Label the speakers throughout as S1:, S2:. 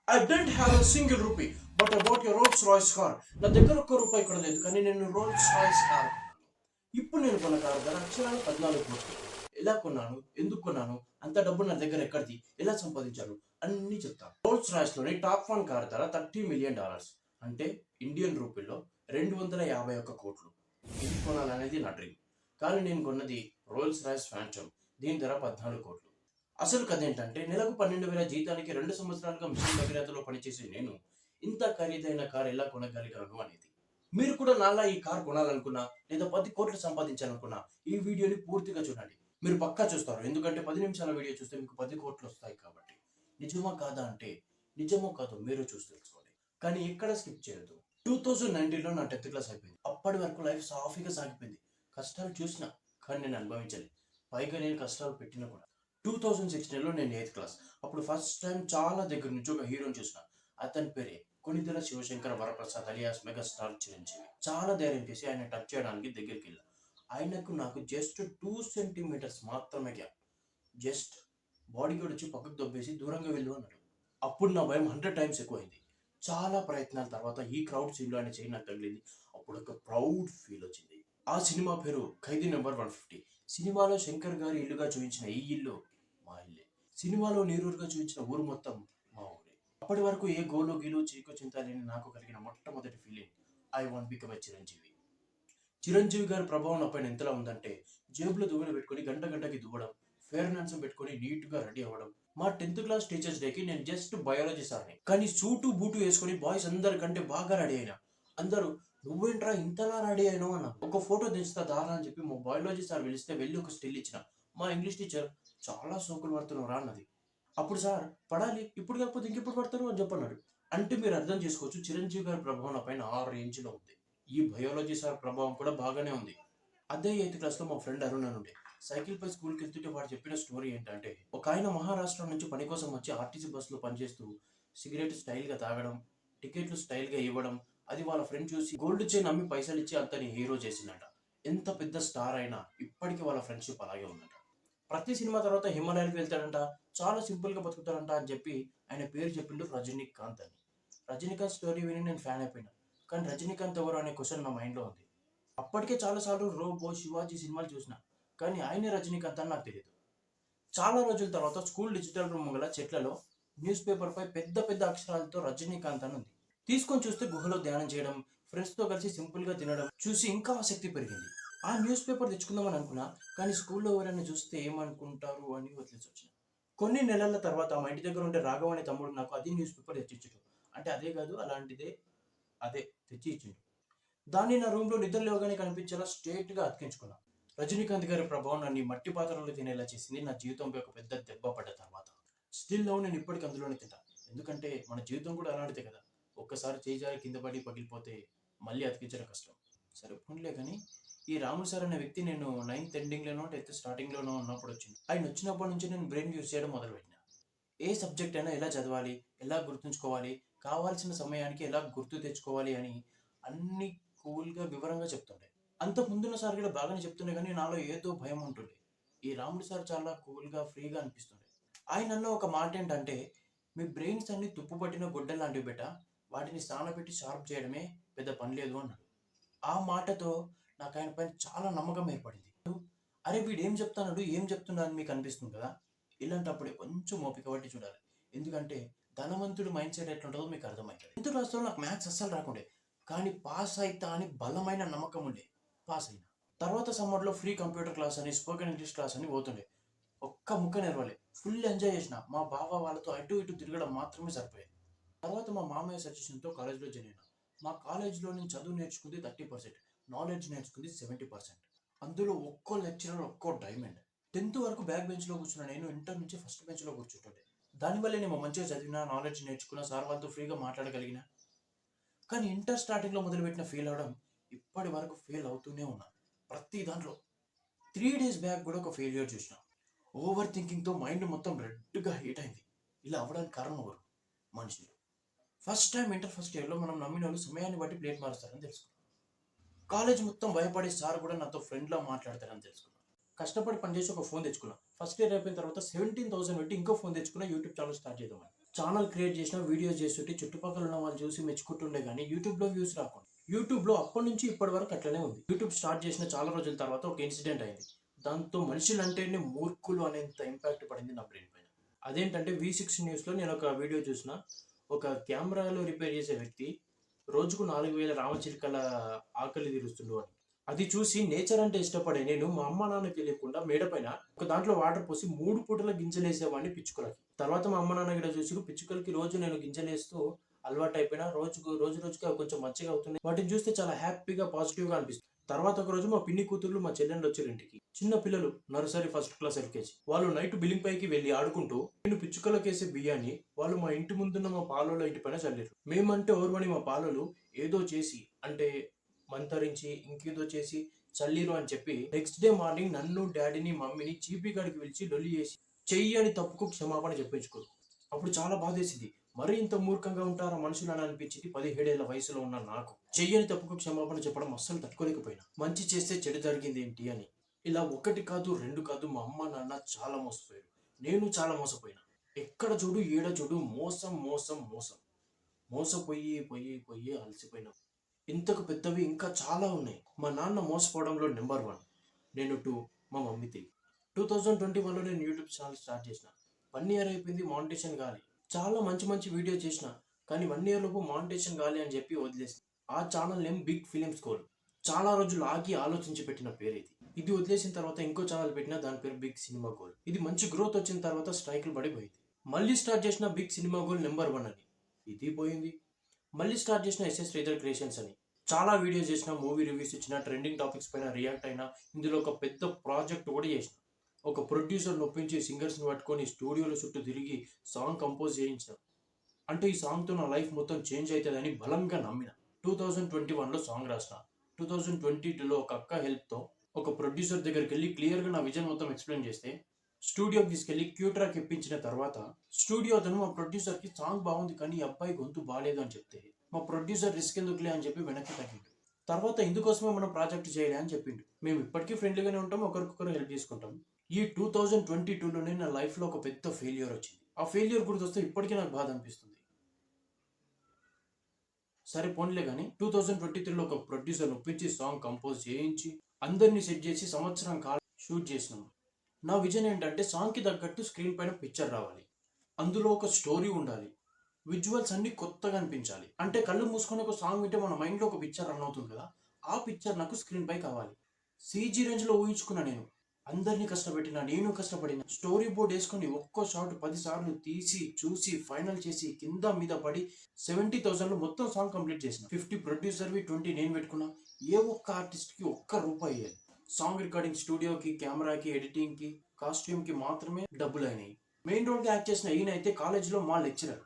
S1: I don't have a single rupee but about your Rolls Royce car. నా దగ్గర ఒక్క రూపాయి కూడా లేదు, కానీ నేను రోల్స్ రాయ్స్ కార్ ఇప్పుడు నేను కొన్న కారు ధర అక్షరాలు 14 కోట్లు. ఎలా కొన్నాను, ఎందుకు కొన్నాను, అంత డబ్బు నా దగ్గర ఎక్కడిది, ఎలా సంపాదించాను అన్నీ చెప్తాను. రోల్స్ రాయ్స్ లోని టాప్ 1 కార్ ధర $30 మిలియన్, అంటే ఇండియన్ రూపీల్లో 251 కోట్లు. ఇది కొనాలనేది నా డ్రీమ్. కానీ నేను కొన్నది రోల్స్ రాయ్స్ ఫ్యాంటమ్. దీని ధర 14 కోట్లు. అసలు కథ ఏంటంటే, నెలకు 12,000 జీతానికి 2 సంవత్సరాలుగా మిషన్ భగీరథలో పనిచేసే నేను ఇంత ఖరీదైన కారు ఎలా కొనగలిగాను అనేది. మీరు కూడా నాలా ఈ కార్ కొనాలనుకున్నా, లేదా 10 కోట్లు సంపాదించాలనుకున్నా ఈ వీడియోని పూర్తిగా చూడండి. మీరు పక్కా చూస్తారు, ఎందుకంటే 10 నిమిషాల వీడియో చూస్తే మీకు 10 కోట్లు వస్తాయి కాబట్టి. నిజమా కాదా అంటే, నిజమో కాదో మీరు చూసి తెలుసుకోండి, కానీ ఎక్కడ స్కిప్ చేయొద్దు. 2019లో నా 10th క్లాస్ అయిపోయింది. అప్పటి వరకు లైఫ్ సాఫీగా సాగిపోయింది. కష్టాలు చూసినా, కానీ నేను అనుభవించలేదు. పైగా నేను కష్టాలు పెట్టినా కూడా. 2016లో నేను 8th క్లాస్. అప్పుడు ఫస్ట్ టైం చాలా దగ్గర నుంచి ఒక హీరోని చూసిన. అతని పేరే కొణిదెల శివశంకర వరప్రసాద్ అలియాస్ మెగాస్టార్ చిరంజీవి. చాలా ధైర్యం చేసి ఆయన టచ్ చేయడానికి దగ్గరికి వెళ్ళా. ఆయనకు నాకు జస్ట్ 2 సెంటీమీటర్స్ మాత్రమే గ్యాప్. జస్ట్ బాడీ గార్డ్ వచ్చి పక్కకు దొబ్బేసి దూరంగా వెళ్ళు అన్నాడు. అప్పుడు నా భయం 100 టైమ్స్ ఎక్కువైంది. చాలా ప్రయత్నాల తర్వాత ఈ క్రౌడ్ సీన్లో ఆయన చేయి నాకు తగిలింది. అప్పుడు ఒక ప్రౌడ్ ఫీల్ వచ్చింది. ఆ సినిమా పేరు ఖైదీ నెంబర్ 150. సినిమాలో శంకర్ గారి ఇల్లుగా చూపించిన ఈ ఇల్లు మా ఇల్లే. సినిమాలో నీరూరుగా చూపించిన ఊరు మొత్తం మా ఊరే. అప్పటి వరకు ఏ గోలు గీలు చీకు చింత లేని నాకు కలిగిన మొట్టమొదటి feeling, I want become a Chiranjeevi. Chiranjeevi గారి ప్రభావం నా పైన ఎంతలా ఉందంటే, జేబులో దువ్వెన పెట్టుకుని గంటకి దువ్వడం, ఫేర్ నాన్సం పెట్టుకుని నీట్గా రెడీ అవ్వడం. మా 10th క్లాస్ టీచర్స్ డేకి నేను జస్ట్ బయాలజీ సార్ని, కానీ సూటు బూటు వేసుకుని బాయ్స్ అందరికంటే బాగా రెడీ అయినా. అందరూ నువ్వేంట్రా ఇంతలా రెడీ అయినావు అన్న. ఒక ఫోటో దించుతా దారా అని చెప్పి మా బయాలజీ సార్ పిలిస్తే వెళ్ళి ఒక స్టిల్ ఇచ్చిన. మా ఇంగ్లీష్ టీచర్ చాలా సోకులు పడుతున్నావు రా అన్నది. అప్పుడు సార్ పడాలి, ఇప్పుడు కాకపోతే ఇంకెప్పుడు పడతారు అని చెప్పన్నాడు. అంటే మీరు అర్థం చేసుకోవచ్చు, చిరంజీవి గారి ప్రభావం నా పైన ఆ రేంజ్లో ఉంది. ఈ బయాలజీ సార్ ప్రభావం కూడా బాగానే ఉంది. అదే 8th క్లాస్లో మా ఫ్రెండ్ అరుణ్ అని ఉండే. సైకిల్ పై స్కూల్కి వెళ్తుంటే వాడు చెప్పిన స్టోరీ ఏంటంటే, ఒక ఆయన మహారాష్ట్ర నుంచి పని కోసం వచ్చి ఆర్టీసీ బస్సులో పనిచేస్తూ సిగరెట్ స్టైల్గా తాగడం, టికెట్లు స్టైల్గా ఇవ్వడం, అది వాళ్ళ ఫ్రెండ్ చూసి గోల్డ్ చైన్ అమ్మి పైసలు ఇచ్చి అతని హీరో చేసిందట. ఎంత పెద్ద స్టార్ అయినా ఇప్పటికీ వాళ్ళ ఫ్రెండ్షిప్ అలాగే ఉందట. ప్రతి సినిమా తర్వాత హిమాలయాలకు వెళ్తాడంట, చాలా సింపుల్గా బతుకుతాడంట అని చెప్పి ఆయన పేరు చెప్పిండు రజనీకాంత్ అని. రజనీకాంత్ స్టోరీ విని నేను ఫ్యాన్ అయిపోయినా. కానీ రజనీకాంత్ ఎవరు అనే క్వశ్చన్ నా మైండ్లో ఉంది. అప్పటికే చాలాసార్లు రోబో, శివాజీ సినిమాలు చూసిన, కానీ ఆయనే రజనీకాంత్ అని నాకు తెలియదు. చాలా రోజుల తర్వాత స్కూల్ డిజిటల్ రూమ్ గల చెట్లలో న్యూస్ పేపర్పై పెద్ద పెద్ద అక్షరాలతో రజనీకాంత్ అని ఉంది. తీసుకొని చూస్తే గుహలో ధ్యానం చేయడం, ఫ్రెండ్స్తో కలిసి సింపుల్గా తినడం చూసి ఇంకా ఆసక్తి పెరిగింది. ఆ న్యూస్ పేపర్ తెచ్చుకుందామని అనుకున్నా, కానీ స్కూల్లో ఎవరైనా చూస్తే ఏమనుకుంటారు అని వదిలేసి వచ్చిన. కొన్ని నెలల తర్వాత మా ఇంటి దగ్గర ఉండే రాఘవ్ అనే తమ్ముడు నాకు అదే న్యూస్ పేపర్ తెచ్చిచ్చాడు. అంటే అదే కాదు, అలాంటిదే, అదే తెచ్చి ఇచ్చిండు. దాన్ని నా రూమ్లో నిద్ర లేవగానే కనిపించేలా స్ట్రేట్గా అతికించుకున్నా. రజనీకాంత్ గారి ప్రభావం నన్ను మట్టి పాత్రలో తినేలా చేసింది. నా జీవితంపై ఒక పెద్ద దెబ్బ పడ్డ తర్వాత స్టిల్ లవ్ నేను ఇప్పటికి అందులోనే తింటా. ఎందుకంటే మన జీవితం కూడా అలాంటిదే కదా. ఒక్కసారి చేయి కింద పడి పగిలిపోతే మళ్ళీ అతికించడం కష్టం. సరే పోన్లే, కానీ ఈ రాములు సార్ అనే వ్యక్తి నేను 9th ఎండింగ్లోనో 10th స్టార్టింగ్లోనో ఉన్నప్పుడు వచ్చింది. ఆయన వచ్చినప్పటి నుంచి నేను బ్రెయిన్ యూజ్ చేయడం మొదలుపెట్టిన. ఏ సబ్జెక్ట్ అయినా ఎలా చదవాలి, ఎలా గుర్తుంచుకోవాలి, కావాల్సిన సమయానికి ఎలా గుర్తు తెచ్చుకోవాలి అని అన్ని కూల్గా వివరంగా చెప్తుండే. అంత ముందున్న సార్ కూడా బాగానే చెప్తుండే, కానీ నాలో ఏదో భయం ఉంటుండే. ఈ రాముడు సార్ చాలా కూల్గా ఫ్రీగా అనిపిస్తుండే. ఆయన అన్న ఒక మాట ఏంటంటే, మీ బ్రెయిన్స్ అన్ని తుప్పు పట్టిన గుడ్డలు లాంటివి బెట, వాటిని స్నానపెట్టి షార్ప్ చేయడమే పెద్ద పని లేదు అన్నాడు. ఆ మాటతో నాకు ఆయన పైన చాలా నమ్మకం ఏర్పడింది. అరే వీడు ఏం చెప్తున్నాడు, ఏం చెప్తున్నా అని మీకు అనిపిస్తుంది కదా. ఇలాంటప్పుడే కొంచెం ఓపిక పట్టి చూడాలి. ఎందుకంటే ధనవంతుడు మైండ్ సెట్ ఎట్లుంటుందో మీకు అర్థమవుతుంది. 10th క్లాస్లో నాకు మ్యాథ్స్ అస్సలు రాకుండే, కానీ పాస్ అవుతా అని బలమైన నమ్మకం ఉండే. పాస్ అయినా. తర్వాత సమ్మర్లో ఫ్రీ కంప్యూటర్ క్లాస్ అని, స్పోకెన్ ఇంగ్లీష్ క్లాస్ అని పోతుండే. ఒక్క ముక్క నేర్వాలి, ఫుల్ ఎంజాయ్ చేసిన. మా బావ వాళ్ళతో అటు ఇటు తిరగడం మాత్రమే సరిపోయేది. తర్వాత మా మామయ్య సజెషన్తో కాలేజ్లో జాయిన్ అయినా. మా కాలేజ్లో నేను చదువు నేర్చుకుంది 30%, నాలెడ్జ్ నేర్చుకుంది 70%. అందులో ఒక్కో లెక్చరర్ ఒక్కో డైమండ్. 10th వరకు బ్యాక్ బెంచ్లో కూర్చున్నా నేను, ఇంటర్ నుంచి ఫస్ట్ బెంచ్లో కూర్చుంటుండే. దానివల్ల నేను మంచిగా చదివినా, నాలెడ్జ్ నేర్చుకున్నా, సార్ వాళ్ళతో ఫ్రీగా మాట్లాడగలిగిన. కానీ ఇంటర్ స్టార్టింగ్లో మొదలుపెట్టిన ఫెయిల్ అవడం, ఇప్పటి వరకు ఫెయిల్ అవుతూనే ఉన్నా ప్రతి దాంట్లో. 3 days బ్యాక్ కూడా ఒక ఫెయిల్యూర్ చూసిన. ఓవర్ థింకింగ్తో మైండ్ మొత్తం రెడ్గా హీట్ అయింది. ఇలా అవ్వడానికి కారణం ఎవరు? మనుషులు. ఫస్ట్ టైం ఇంటర్ ఫస్ట్ ఇయర్లో మనం నమ్మిన వాళ్ళు సమయాన్ని బట్టి ప్లేట్ మారుస్తారని తెలుసుకున్నాం. కాలేజ్ మొత్తం భయపడే సార్ కూడా నాతో ఫ్రెండ్లా మాట్లాడతారని తెలుసుకున్నాను. కష్టపడి పనిచేసి ఒక ఫోన్ తెచ్చుకున్నా. ఫస్ట్ ఇయర్ అయిపోయిన తర్వాత 17,000 పెట్టి ఇంకో ఫోన్ తెచ్చుకున్నా, యూట్యూబ్ ఛానల్ స్టార్ట్ చేద్దామని. ఛానల్ క్రియేట్ చేసిన వీడియోస్ చేస్తుంటే చుట్టుపక్కల ఉన్న వాళ్ళు చూసి మెచ్చుకుంటుండే కానీ యూట్యూబ్లో వ్యూస్ రాకుండా. యూట్యూబ్లో అప్పటి నుంచి ఇప్పటి వరకు అట్లనే ఉంది. యూట్యూబ్ స్టార్ట్ చేసిన చాలా రోజుల తర్వాత ఒక ఇన్సిడెంట్ అయింది. దాంతో మనుషులంటేనే మూర్ఖులు అనేంత ఇంపాక్ట్ పడింది నా బ్రెయిన్ పైన. అదేంటంటే V6 న్యూస్లో నేను ఒక వీడియో చూసిన. ఒక కెమెరాలో రిపేర్ చేసే వ్యక్తి రోజుకు 4000 రామచిలుకల ఆకలి తీరుస్తుండు అని. అది చూసి నేచర్ అంటే ఇష్టపడే నేను మా అమ్మ నాన్నకి తెలియకుండా మేడ పైన ఒక దాంట్లో వాటర్ పోసి 3 పూటల గింజలేసేవాడిని పిచ్చుకలకి. తర్వాత మా అమ్మ నాన్న కూడా చూసి పిచ్చుకలకి రోజు నేను గింజలేస్తూ అలవాటు అయిపోయినా రోజుకి అవి కొంచెం మంచిగా అవుతున్నాయి. వాటిని చూస్తే చాలా హ్యాపీగా పాజిటివ్గా అనిపిస్తుంది. తర్వాత ఒక రోజు మా పిన్ని కూతుర్లు మా చెల్లెళ్ళు వచ్చారు ఇంటికి. చిన్న పిల్లలు నర్సరీ ఫస్ట్ క్లాస్ LKG. వాళ్ళు నైట్ బిల్లింగ్ పైకి వెళ్ళి ఆడుకుంటూ నేను పిచ్చుకలకేసే బియ్యాన్ని వాళ్ళు మా ఇంటి ముందున్న మా పాలోళ్ళ ఇంటి పైన చల్లారు. మేమంటే ఓర్వని మా పాలోలు ఏదో చేసి అంటే మంతరించి ఇంకేదో చేసి చల్లీరు అని చెప్పి నెక్స్ట్ డే మార్నింగ్ నన్ను డాడీని మమ్మీని చీపీ కాడికి పిలిచి లొల్లి చేసి చెయ్యి అని తప్పుకు క్షమాపణ చెప్పించుకోరు. అప్పుడు చాలా బాధేసింది. మరీ ఇంత మూర్ఖంగా ఉంటారా మనుషులు అని అనిపించింది. 17 ఏళ్ల వయసులో ఉన్న నాకు చెయ్యని తప్పుకు క్షమాపణ చెప్పడం అస్సలు తట్టుకోలేకపోయినా. మంచి చేస్తే చెడు జరిగింది ఏంటి అని. ఇలా ఒకటి కాదు రెండు కాదు మా అమ్మ నాన్న చాలా మోసపోయారు. నేను చాలా మోసపోయినా. ఎక్కడ చూడు ఏడ చూడు మోసం మోసం మోసం. మోసపోయి పోయి పోయి అలసిపోయినా. ఇంతకు పెద్దవి ఇంకా చాలా ఉన్నాయి. మా నాన్న మోసపోవడంలో నెంబర్ 1, నేను 2, మా మమ్మీ 3. 2021లో నేను యూట్యూబ్ ఛానల్ స్టార్ట్ చేసిన. 1 ఇయర్ అయిపోయింది, మానిటేషన్ కాలి. చాలా మంచి మంచి వీడియో చేసిన కానీ 1 ఇయర్ లోపు మానిటేషన్ కాలి అని చెప్పి వదిలేసిన. ఆ channel name big film score. చాలా రోజులు ఆగి ఆలోచించి పెట్టిన పేరు ఇది. ఇది వదిలేసిన తర్వాత ఇంకో ఛానల్ పెట్టిన, దాని పేరు బిగ్ సినిమా గోల్. ఇది మంచి గ్రోత్ వచ్చిన తర్వాత స్ట్రైక్లు పడిపోయింది. మళ్ళీ స్టార్ట్ చేసిన బిగ్ సినిమా గోల్ నెంబర్ 1 అని, ఇది పోయింది. మళ్ళీ స్టార్ట్ చేసిన SS శ్రీధర్ క్రియేషన్స్ అని. చాలా వీడియోస్ చేసిన, మూవీ రివ్యూస్ ఇచ్చిన, ట్రెండింగ్ టాపిక్స్ పైన రియాక్ట్ అయినా. ఇందులో ఒక పెద్ద ప్రాజెక్ట్ కూడా చేసిన. ఒక ప్రొడ్యూసర్ నొప్పించి సింగర్స్ని పట్టుకొని స్టూడియోల చుట్టూ తిరిగి సాంగ్ కంపోజ్ చేయించిన. అంటే ఈ సాంగ్తో నా లైఫ్ మొత్తం చేంజ్ అవుతుందని బలంగా నమ్మిన. 2021లో సాంగ్ రాసిన. 2022లో ఒక అక్క హెల్ప్తో ఒక ప్రొడ్యూసర్ దగ్గరికి వెళ్ళి క్లియర్గా నా విజన్ మొత్తం ఎక్స్ప్లెయిన్ చేస్తే స్టూడియోకి తీసుకెళ్లి క్యూ ట్రాక్ ఇప్పించిన తర్వాత స్టూడియో అతను మా ప్రొడ్యూసర్కి సాంగ్ బాగుంది కానీ ఈ అబ్బాయి గొంతు బాగాలేదు అని చెప్తే మా ప్రొడ్యూసర్ రిస్క్ ఎందుకులే అని చెప్పి వెనక్కి తగ్గిండు. తర్వాత ఇందుకోసమే మనం ప్రాజెక్ట్ చేయలే అని చెప్పిండు. మేము ఇప్పటికీ ఫ్రెండ్లీగానే ఉంటాం, ఒకరికొకరు హెల్ప్ చేసుకుంటాం. ఈ 2022లోనే నా లైఫ్లో ఒక పెద్ద ఫెయిల్యూర్ వచ్చింది. ఆ ఫెయిల్యూర్ గుర్తొస్తే ఇప్పటికీ నాకు బాధ అనిపిస్తుంది. సరే పోన్లే కానీ 2023లో ఒక ప్రొడ్యూసర్ ఒప్పించి సాంగ్ కంపోజ్ చేయించి అందరినీ సెట్ చేసి సంవత్సరం కాలం షూట్ చేసినాం. నా విజన్ ఏంటంటే సాంగ్కి తగ్గట్టు స్క్రీన్ పైన పిక్చర్ రావాలి, అందులో ఒక స్టోరీ ఉండాలి, విజువల్స్ అన్ని కొత్తగా అనిపించాలి. అంటే కళ్ళు మూసుకొని ఒక సాంగ్ వింటే మన మైండ్లో ఒక పిక్చర్ రన్ అవుతుంది కదా, ఆ పిక్చర్ నాకు స్క్రీన్ పై కావాలి. CG రేంజ్లో ఊహించుకున్నా నేను. అందరినీ కష్టపెట్టినా, నేను కష్టపడిన. స్టోరీ బోర్డ్ వేసుకొని ఒక్కో షాట్ 10 సార్లు తీసి చూసి ఫైనల్ చేసి కింద మీద పడి 70,000లో మొత్తం సాంగ్ కంప్లీట్ చేసిన. 50 ప్రొడ్యూసర్వి, 20 నేను పెట్టుకున్నా. ఏ ఒక్క ఆర్టిస్ట్కి ఒక్క రూపాయి అయ్యేది. సాంగ్ రికార్డింగ్, స్టూడియోకి, కెమెరాకి, ఎడిటింగ్కి, కాస్ట్యూమ్కి మాత్రమే డబ్బులు అయినాయి. మెయిన్ రోల్కి యాక్ట్ చేసిన ఈయన అయితే కాలేజ్లో మా లెక్చరర్.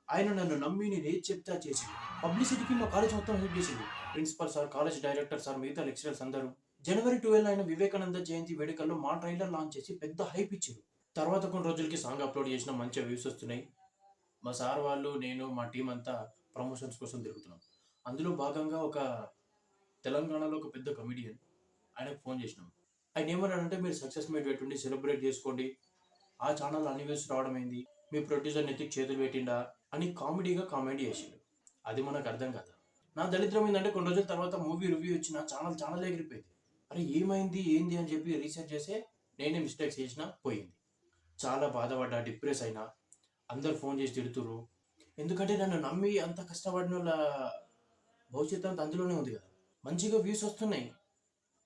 S1: ఆయన నన్ను నమ్మి నేను ఏది చెప్తా చేసింది. పబ్లిసిటీకి మా కాలేజ్ మొత్తం హెల్ప్ చేసింది. Principal sir, college director sir, మిగతా లెక్చరర్స్ అందరూ. జనవరి 12 అయిన వివేకానంద జయంతి వేడుకల్లో మా ట్రైలర్ లాంచ్ చేసి పెద్ద హైప్ ఇచ్చారు. తర్వాత కొన్ని రోజులకి సాంగ్ అప్లోడ్ చేసిన, మంచిగా వ్యూస్ వస్తున్నాయి. మా సార్ వాళ్ళు, నేను, మా టీం అంతా ప్రమోషన్స్ కోసం తిరుగుతున్నాం. అందులో భాగంగా ఒక తెలంగాణలో ఒక పెద్ద కమిడియన్, ఆయనకు ఫోన్ చేసినాం. ఆయన ఏమన్నాడంటే, మీరు సక్సెస్ మీట్ పెట్టుండి సెలబ్రేట్ చేసుకోండి, ఆ ఛానల్ అన్ని వ్యూస్ రావడం ఏంది, మీ ప్రొడ్యూసర్ నెత్తికి చేతులు పెట్టిండా అని కామెడీగా కామెంట్ చేసిండు. అది మనకు అర్థం కాదు. నా దరిద్రం ఏంటంటే కొన్ని రోజుల తర్వాత మూవీ రివ్యూ వచ్చిన ఛానల్ ఎగిరిపోయింది. అరే ఏమైంది ఏంది అని చెప్పి రీసెర్చ్ చేస్తే నేనే మిస్టేక్స్ చేసినా పోయింది. చాలా బాధపడ్డా, డిప్రెస్ అయినా. అందరు ఫోన్ చేసి తిడుతురు. ఎందుకంటే నన్ను నమ్మి అంత కష్టపడిన వాళ్ళ భవిష్యత్తు అంతా అందులోనే ఉంది కదా. మంచిగా వ్యూస్ వస్తున్నాయి,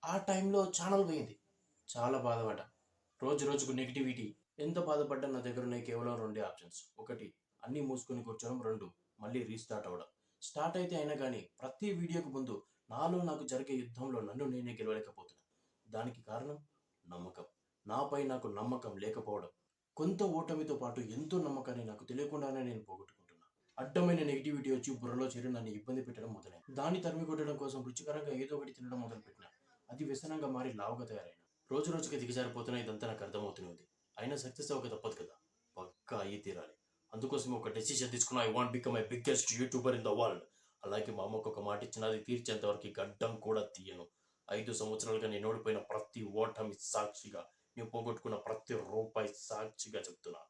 S1: ఆ టైంలో ఛానల్ పోయింది. చాలా బాధపడ్డా. రోజు రోజుకు నెగిటివిటీ. ఎంత బాధపడ్డా నా దగ్గర ఉన్నాయి కేవలం 2 ఆప్షన్స్. ఒకటి అన్నీ మూసుకొని కూర్చోవడం, 2 మళ్ళీ రీస్టార్ట్ అవ్వడం. స్టార్ట్ అయితే అయినా కానీ ప్రతి వీడియోకు ముందు నాలో నాకు జరిగే యుద్ధంలో నన్ను నేనే గెలవలేకపోతున్నా. దానికి కారణం నమ్మకం. నాపై నాకు నమ్మకం లేకపోవడం. కొంత ఓటమితో పాటు ఎంతో నమ్మకాన్ని నాకు తెలియకుండానే నేను పోగొట్టుకుంటున్నా. అడ్డమైన నెగిటివిటీ వచ్చి బుర్రలో చేరి నన్ను ఇబ్బంది పెట్టడం మొదలైంది. దాన్ని తరిమి కొట్టడం కోసం రుచికరంగా ఏదో ఒకటి తినడం మొదలుపెట్టిన. అది వ్యసనంగా మారి లావుగా తయారైన. రోజు రోజుకి దిగజారిపోతున్నా. ఇదంతా నాకు అర్థమవుతుంది. అయినా సక్సెస్ అవ్వక తప్పదు కదా, పక్కా అయ్యి తీరాలి. అందుకోసం ఒక డెసిషన్ తీసుకున్నా. I want become my biggest YouTuber in the world. అలాగే మా అమ్మకు ఒక మాట ఇచ్చిన, అది తీర్చేంత వరకు గడ్డం కూడా తీయను. 5 సంవత్సరాలుగా నేను ఓడిపోయిన ప్రతి ఓటమి సాక్షిగా, నేను పోగొట్టుకున్న ప్రతి రూపాయి సాక్షిగా చెప్తున్నా.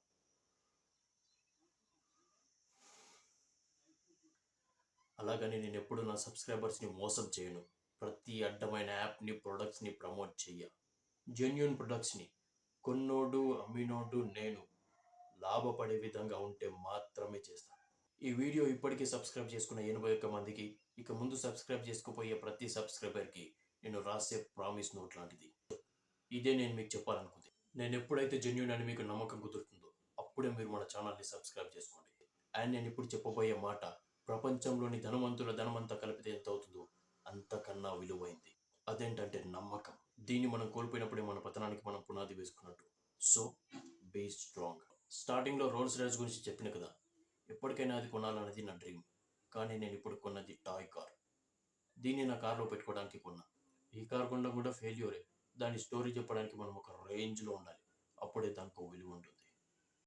S1: అలాగని నేను ఎప్పుడు నా సబ్స్క్రైబర్స్ని మోసం చేయను. ప్రతి అడ్డమైన యాప్ని ప్రొడక్ట్స్ని ప్రమోట్ చెయ్య. జెన్యున్ ప్రొడక్ట్స్ని కొన్నోడు అమ్మినోడు నేను లాభపడే విధంగా ఉంటే మాత్రమే చేస్తాను. ఈ వీడియో ఇప్పటికీ సబ్స్క్రైబ్ చేసుకున్న 81 మందికి, ఇక ముందు సబ్స్క్రైబ్ చేసుకోబోయే ప్రతి సబ్స్క్రైబర్కి నేను రాసే ప్రామిస్ నోట్ లాంటిది. ఇదే నేను మీకు చెప్పాలనుకుంది. నేను ఎప్పుడైతే జెన్యున్ అని మీకు నమ్మకం కుదురుతుందో అప్పుడే మీరు మన ఛానల్ని సబ్స్క్రైబ్ చేసుకోండి. అండ్ నేను ఇప్పుడు చెప్పబోయే మాట ప్రపంచంలోని ధనవంతుల ధనమంతా కలిపితే ఎంత అవుతుందో అంతకన్నా విలువైంది. అదేంటంటే నమ్మకం. దీన్ని మనం కోల్పోయినప్పుడే మన పతనానికి మనం పునాది వేసుకున్నట్టు. So be strong. స్టార్టింగ్లో రోల్స్ రాయ్స్ గురించి చెప్పిన కదా, ఎప్పటికైనా అది కొనాలన్నది నా డ్రీమ్. కానీ నేను ఇప్పుడు కొన్నది టాయ్ కార్. దీన్ని నా కార్లో పెట్టుకోవడానికి కొన్నా. ఈ కార్ కొనడం కూడా ఫెయిల్యూరే. దాని స్టోరీ చెప్పడానికి మనం ఒక రేంజ్లో ఉండాలి. అప్పుడే దానికి విలువ ఉంటుంది.